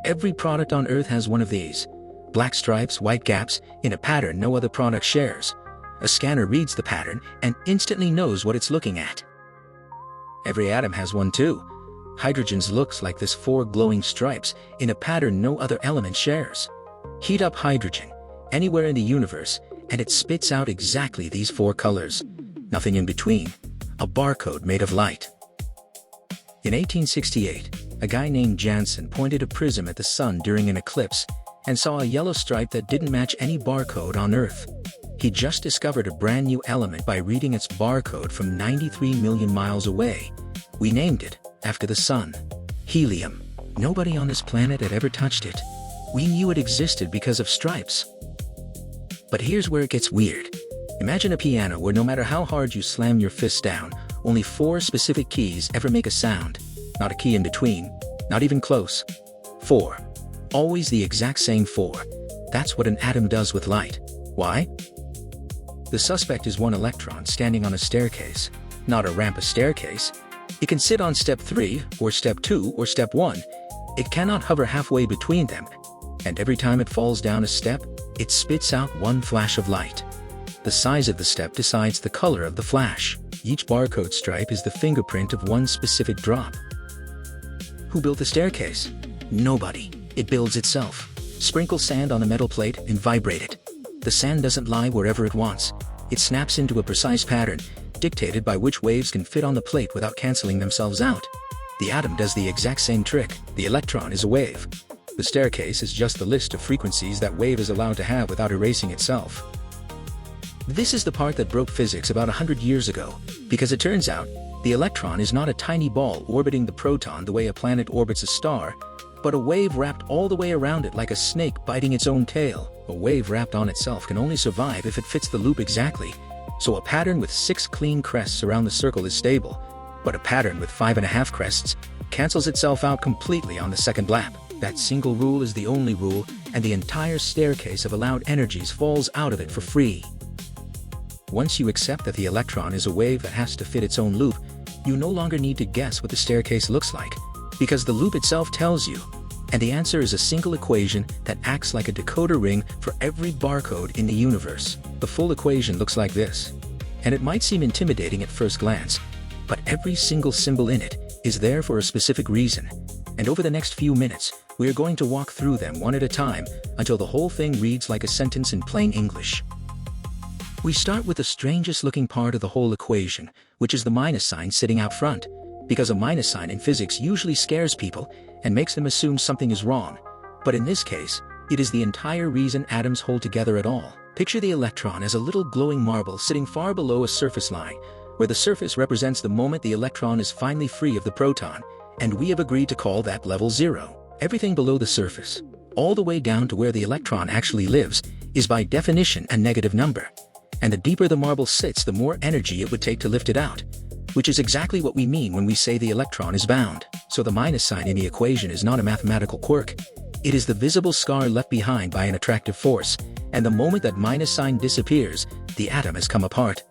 Every product on Earth has one of these. Black stripes, white gaps, in a pattern no other product shares. A scanner reads the pattern and instantly knows what it's looking at. Every atom has one too. Hydrogen's looks like this 4 glowing stripes in a pattern no other element shares. Heat up hydrogen, anywhere in the universe, and it spits out exactly these 4 colors. Nothing in between. A barcode made of light. In 1868, a guy named Jansen pointed a prism at the sun during an eclipse and saw a yellow stripe that didn't match any barcode on Earth. He just discovered a brand new element by reading its barcode from 93 million miles away. We named it, after the sun, helium. Nobody on this planet had ever touched it. We knew it existed because of stripes. But here's where it gets weird. Imagine a piano where no matter how hard you slam your fist down, only 4 specific keys ever make a sound. Not a key in between, not even close. 4. Always the exact same 4. That's what an atom does with light. Why? The suspect is one electron standing on a staircase. Not a ramp, a staircase. It can sit on step 3, or step 2, or step 1. It cannot hover halfway between them. And every time it falls down a step, it spits out one flash of light. The size of the step decides the color of the flash. Each barcode stripe is the fingerprint of one specific drop. Who built the staircase? Nobody. It builds itself. Sprinkle sand on a metal plate and vibrate it. The sand doesn't lie wherever it wants. It snaps into a precise pattern, dictated by which waves can fit on the plate without canceling themselves out. The atom does the exact same trick. The electron is a wave. The staircase is just the list of frequencies that wave is allowed to have without erasing itself. This is the part that broke physics about 100 years ago, because it turns out, the electron is not a tiny ball orbiting the proton the way a planet orbits a star, but a wave wrapped all the way around it like a snake biting its own tail. A wave wrapped on itself can only survive if it fits the loop exactly. So a pattern with 6 clean crests around the circle is stable, but a pattern with 5.5 crests cancels itself out completely on the second lap. That single rule is the only rule, and the entire staircase of allowed energies falls out of it for free. Once you accept that the electron is a wave that has to fit its own loop, you no longer need to guess what the staircase looks like, because the loop itself tells you. And the answer is a single equation that acts like a decoder ring for every barcode in the universe. The full equation looks like this. And it might seem intimidating at first glance, but every single symbol in it is there for a specific reason. And over the next few minutes, we are going to walk through them one at a time until the whole thing reads like a sentence in plain English. We start with the strangest looking part of the whole equation, which is the minus sign sitting out front, because a minus sign in physics usually scares people and makes them assume something is wrong. But in this case, it is the entire reason atoms hold together at all. Picture the electron as a little glowing marble sitting far below a surface line, where the surface represents the moment the electron is finally free of the proton, and we have agreed to call that level 0. Everything below the surface, all the way down to where the electron actually lives, is by definition a negative number. And the deeper the marble sits, the more energy it would take to lift it out, which is exactly what we mean when we say the electron is bound. So the minus sign in the equation is not a mathematical quirk. It is the visible scar left behind by an attractive force, and the moment that minus sign disappears, the atom has come apart.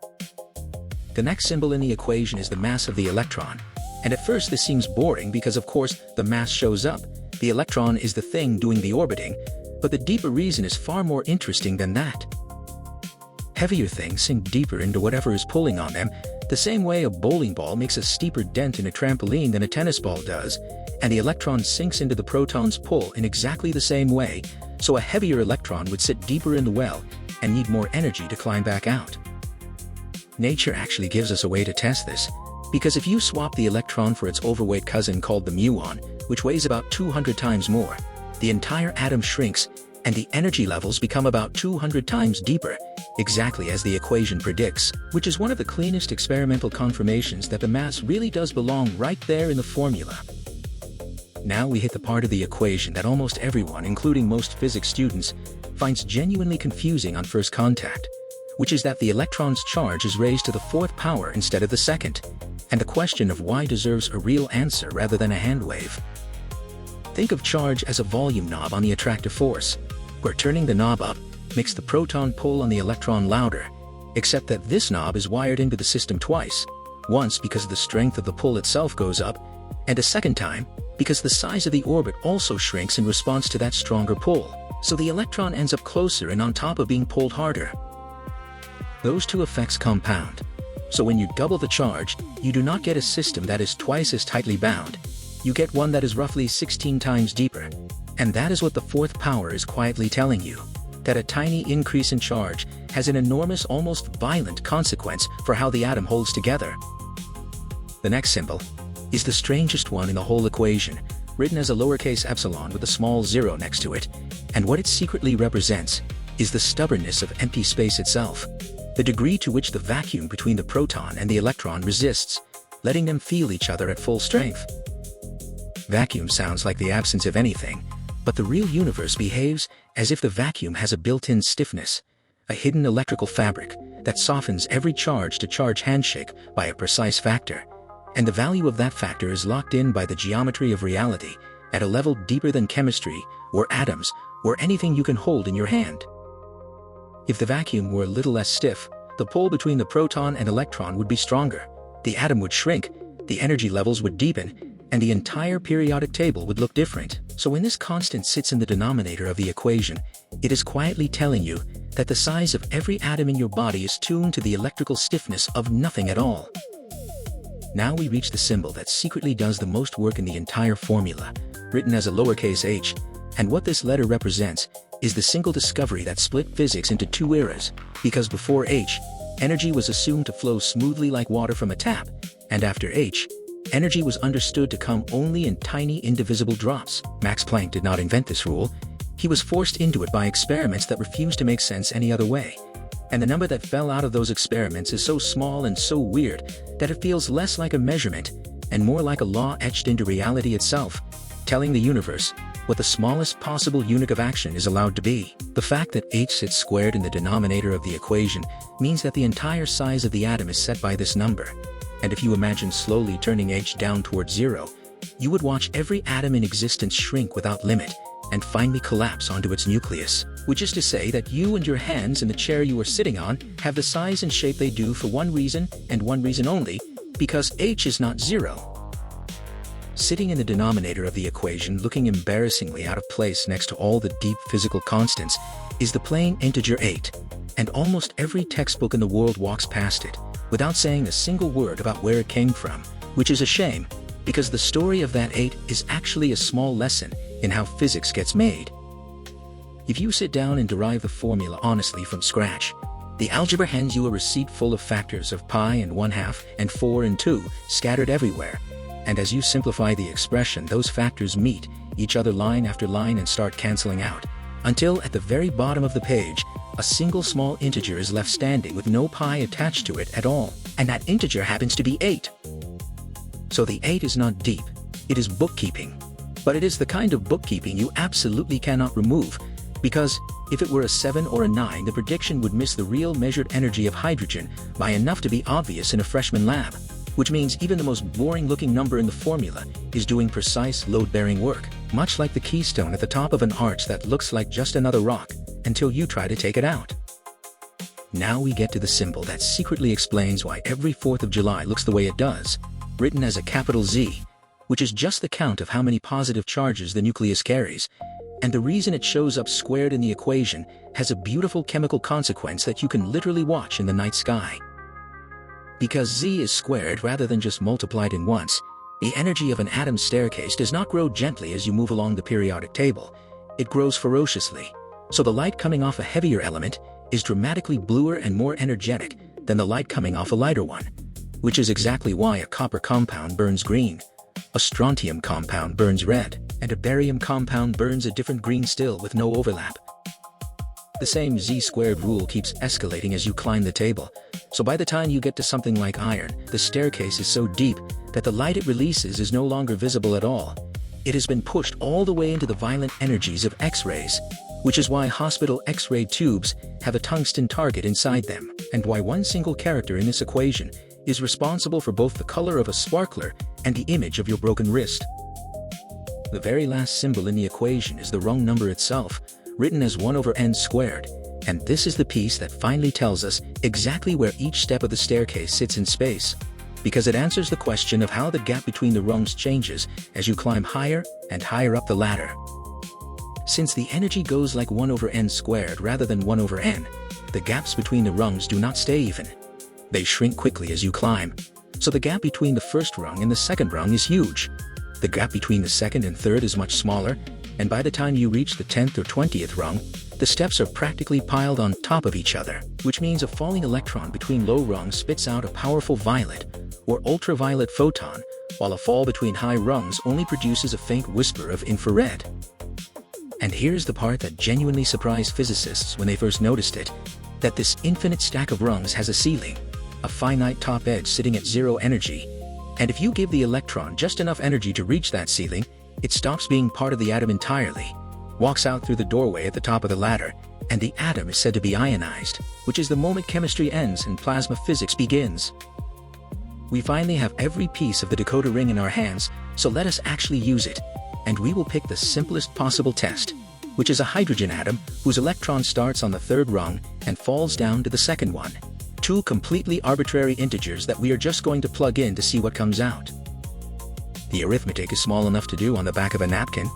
The next symbol in the equation is the mass of the electron. And at first this seems boring because of course the mass shows up. The electron is the thing doing the orbiting, but the deeper reason is far more interesting than that. Heavier things sink deeper into whatever is pulling on them, the same way a bowling ball makes a steeper dent in a trampoline than a tennis ball does, and the electron sinks into the proton's pull in exactly the same way, so a heavier electron would sit deeper in the well and need more energy to climb back out. Nature actually gives us a way to test this, because if you swap the electron for its overweight cousin called the muon, which weighs about 200 times more, the entire atom shrinks and the energy levels become about 200 times deeper, exactly as the equation predicts, which is one of the cleanest experimental confirmations that the mass really does belong right there in the formula. Now we hit the part of the equation that almost everyone, including most physics students, finds genuinely confusing on first contact, which is that the electron's charge is raised to the 4th power instead of the 2nd, and the question of why deserves a real answer rather than a hand wave. Think of charge as a volume knob on the attractive force, where turning the knob up makes the proton pull on the electron louder, except that this knob is wired into the system twice, once because the strength of the pull itself goes up, and a second time because the size of the orbit also shrinks in response to that stronger pull, so the electron ends up closer and on top of being pulled harder. Those two effects compound. So when you double the charge, you do not get a system that is twice as tightly bound. You get one that is roughly 16 times deeper. And that is what the fourth power is quietly telling you, that a tiny increase in charge has an enormous, almost violent consequence for how the atom holds together. The next symbol is the strangest one in the whole equation, written as a lowercase epsilon with a small zero next to it, and what it secretly represents is the stubbornness of empty space itself, the degree to which the vacuum between the proton and the electron resists, letting them feel each other at full strength. Vacuum sounds like the absence of anything, but the real universe behaves as if the vacuum has a built-in stiffness, a hidden electrical fabric that softens every charge-to-charge handshake by a precise factor, and the value of that factor is locked in by the geometry of reality at a level deeper than chemistry, or atoms, or anything you can hold in your hand. If the vacuum were a little less stiff, the pull between the proton and electron would be stronger, the atom would shrink, the energy levels would deepen, and the entire periodic table would look different. So when this constant sits in the denominator of the equation, it is quietly telling you that the size of every atom in your body is tuned to the electrical stiffness of nothing at all. Now we reach the symbol that secretly does the most work in the entire formula, written as a lowercase h, and what this letter represents is the single discovery that split physics into two eras, because before h, energy was assumed to flow smoothly like water from a tap, and after h, energy was understood to come only in tiny indivisible drops. Max Planck did not invent this rule. He was forced into it by experiments that refused to make sense any other way. And the number that fell out of those experiments is so small and so weird that it feels less like a measurement and more like a law etched into reality itself, telling the universe what the smallest possible unit of action is allowed to be. The fact that h sits squared in the denominator of the equation means that the entire size of the atom is set by this number. And if you imagine slowly turning h down towards zero, you would watch every atom in existence shrink without limit and finally collapse onto its nucleus, which is to say that you and your hands and the chair you are sitting on have the size and shape they do for one reason and one reason only, because h is not zero. Sitting in the denominator of the equation, looking embarrassingly out of place next to all the deep physical constants, is the plain integer 8, and almost every textbook in the world walks past it, without saying a single word about where it came from, which is a shame, because the story of that 8 is actually a small lesson in how physics gets made. If you sit down and derive the formula honestly from scratch, the algebra hands you a receipt full of factors of pi and 1/2 and 4 and 2 scattered everywhere, and as you simplify the expression, those factors meet each other line after line and start canceling out, until at the very bottom of the page, a single small integer is left standing with no pi attached to it at all, and that integer happens to be 8. So the 8 is not deep, it is bookkeeping. But it is the kind of bookkeeping you absolutely cannot remove, because if it were a 7 or a 9, the prediction would miss the real measured energy of hydrogen by enough to be obvious in a freshman lab, which means even the most boring-looking number in the formula is doing precise load-bearing work, much like the keystone at the top of an arch that looks like just another rock, until you try to take it out. Now we get to the symbol that secretly explains why every 4th of July looks the way it does, written as a capital Z, which is just the count of how many positive charges the nucleus carries, and the reason it shows up squared in the equation has a beautiful chemical consequence that you can literally watch in the night sky. Because Z is squared rather than just multiplied in once, the energy of an atom's staircase does not grow gently as you move along the periodic table, it grows ferociously. So the light coming off a heavier element is dramatically bluer and more energetic than the light coming off a lighter one, which is exactly why a copper compound burns green, a strontium compound burns red, and a barium compound burns a different green still with no overlap. The same Z-squared rule keeps escalating as you climb the table, so by the time you get to something like iron, the staircase is so deep that the light it releases is no longer visible at all. It has been pushed all the way into the violent energies of X-rays, which is why hospital X-ray tubes have a tungsten target inside them, and why one single character in this equation is responsible for both the color of a sparkler and the image of your broken wrist. The very last symbol in the equation is the wrong number itself, written as 1/n squared, and this is the piece that finally tells us exactly where each step of the staircase sits in space. because it answers the question of how the gap between the rungs changes as you climb higher and higher up the ladder. Since the energy goes like 1 over n squared rather than 1 over n, the gaps between the rungs do not stay even. They shrink quickly as you climb, so the gap between the first rung and the second rung is huge. The gap between the second and third is much smaller, and by the time you reach the 10th or 20th rung, the steps are practically piled on top of each other, which means a falling electron between low rungs spits out a powerful violet or ultraviolet photon, while a fall between high rungs only produces a faint whisper of infrared. And here's the part that genuinely surprised physicists when they first noticed it, that this infinite stack of rungs has a ceiling, a finite top edge sitting at zero energy, and if you give the electron just enough energy to reach that ceiling, it stops being part of the atom entirely, walks out through the doorway at the top of the ladder, and the atom is said to be ionized, which is the moment chemistry ends and plasma physics begins. We finally have every piece of the decoder ring in our hands, so let us actually use it, and we will pick the simplest possible test, which is a hydrogen atom whose electron starts on the third rung and falls down to the second one. Two completely arbitrary integers that we are just going to plug in to see what comes out. The arithmetic is small enough to do on the back of a napkin.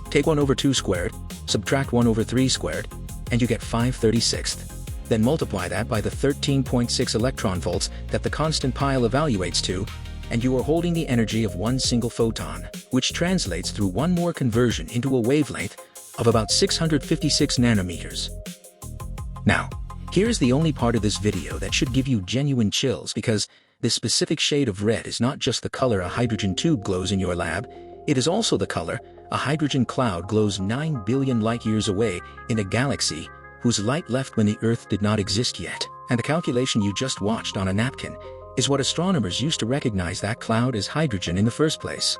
Take 1 over 2 squared, subtract 1 over 3 squared, and you get 5/36. Then multiply that by the 13.6 electron volts that the constant pile evaluates to, and you are holding the energy of one single photon, which translates through one more conversion into a wavelength of about 656 nanometers. Now, here's the only part of this video that should give you genuine chills, because this specific shade of red is not just the color a hydrogen tube glows in your lab, it is also the color a hydrogen cloud glows 9 billion light-years away in a galaxy whose light left when the Earth did not exist yet. And the calculation you just watched on a napkin is what astronomers used to recognize that cloud as hydrogen in the first place.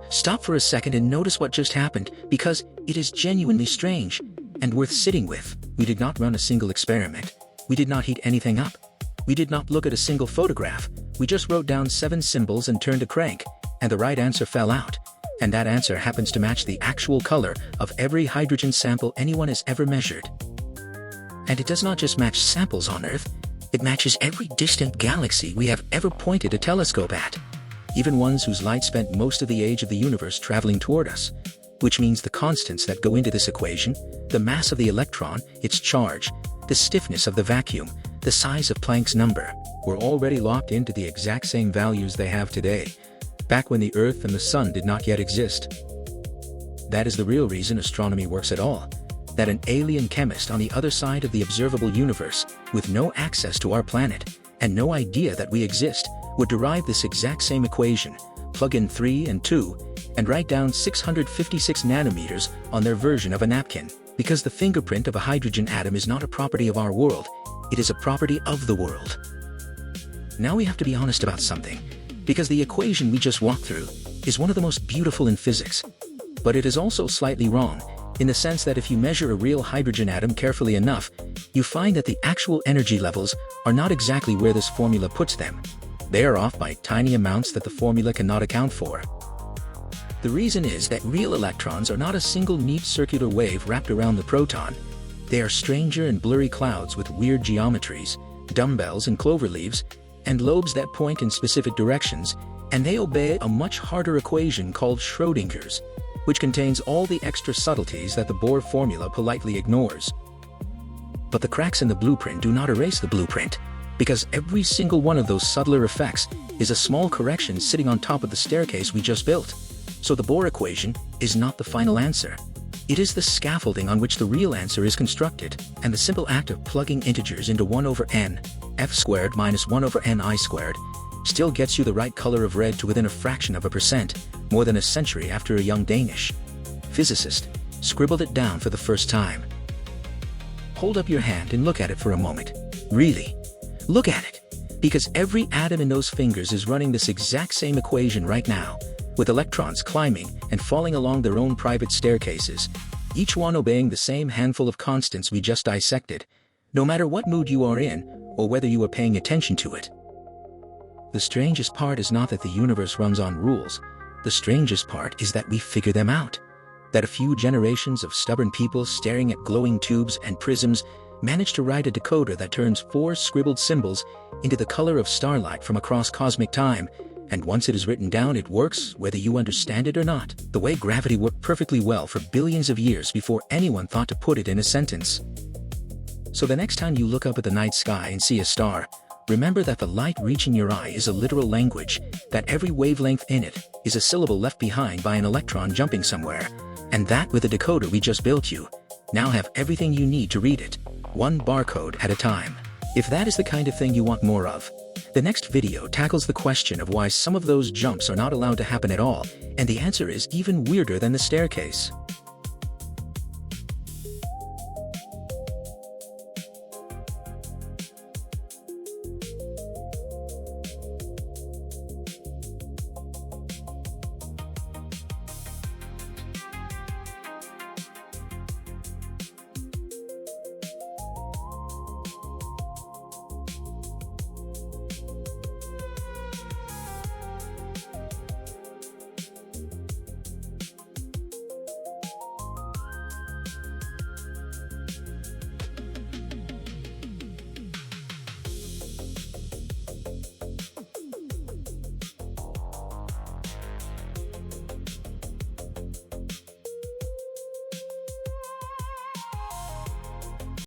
Stop for a second and notice what just happened, because it is genuinely strange and worth sitting with. We did not run a single experiment. We did not heat anything up. We did not look at a single photograph. We just wrote down 7 symbols and turned a crank, and the right answer fell out. And that answer happens to match the actual color of every hydrogen sample anyone has ever measured. And it does not just match samples on Earth, it matches every distant galaxy we have ever pointed a telescope at, even ones whose light spent most of the age of the universe traveling toward us, which means the constants that go into this equation, the mass of the electron, its charge, the stiffness of the vacuum, the size of Planck's number, were already locked into the exact same values they have today, back when the Earth and the Sun did not yet exist. That is the real reason astronomy works at all, that an alien chemist on the other side of the observable universe, with no access to our planet, and no idea that we exist, would derive this exact same equation, plug in 3 and 2, and write down 656 nanometers on their version of a napkin. Because the fingerprint of a hydrogen atom is not a property of our world, it is a property of the world. Now we have to be honest about something, because the equation we just walked through is one of the most beautiful in physics. But it is also slightly wrong, in the sense that if you measure a real hydrogen atom carefully enough, you find that the actual energy levels are not exactly where this formula puts them. They are off by tiny amounts that the formula cannot account for. The reason is that real electrons are not a single neat circular wave wrapped around the proton. They are stranger and blurry clouds with weird geometries, dumbbells and clover leaves, and lobes that point in specific directions, and they obey a much harder equation called Schrödinger's, which contains all the extra subtleties that the Bohr formula politely ignores. But the cracks in the blueprint do not erase the blueprint, because every single one of those subtler effects is a small correction sitting on top of the staircase we just built. So the Bohr equation is not the final answer. It is the scaffolding on which the real answer is constructed, and the simple act of plugging integers into 1 over n, f squared minus 1 over n I squared, still gets you the right color of red to within a fraction of a percent, more than a century after a young Danish physicist scribbled it down for the first time. Hold up your hand and look at it for a moment. Really, look at it. Because every atom in those fingers is running this exact same equation right now, with electrons climbing and falling along their own private staircases, each one obeying the same handful of constants we just dissected, no matter what mood you are in or whether you are paying attention to it. The strangest part is not that the universe runs on rules. The strangest part is that we figure them out. That a few generations of stubborn people staring at glowing tubes and prisms managed to write a decoder that turns 4 scribbled symbols into the color of starlight from across cosmic time, and once it is written down, it works whether you understand it or not. The way gravity worked perfectly well for billions of years before anyone thought to put it in a sentence. So the next time you look up at the night sky and see a star, remember that the light reaching your eye is a literal language, that every wavelength in it is a syllable left behind by an electron jumping somewhere, and that with the decoder we just built you now have everything you need to read it, one barcode at a time. If that is the kind of thing you want more of, the next video tackles the question of why some of those jumps are not allowed to happen at all, and the answer is even weirder than the staircase.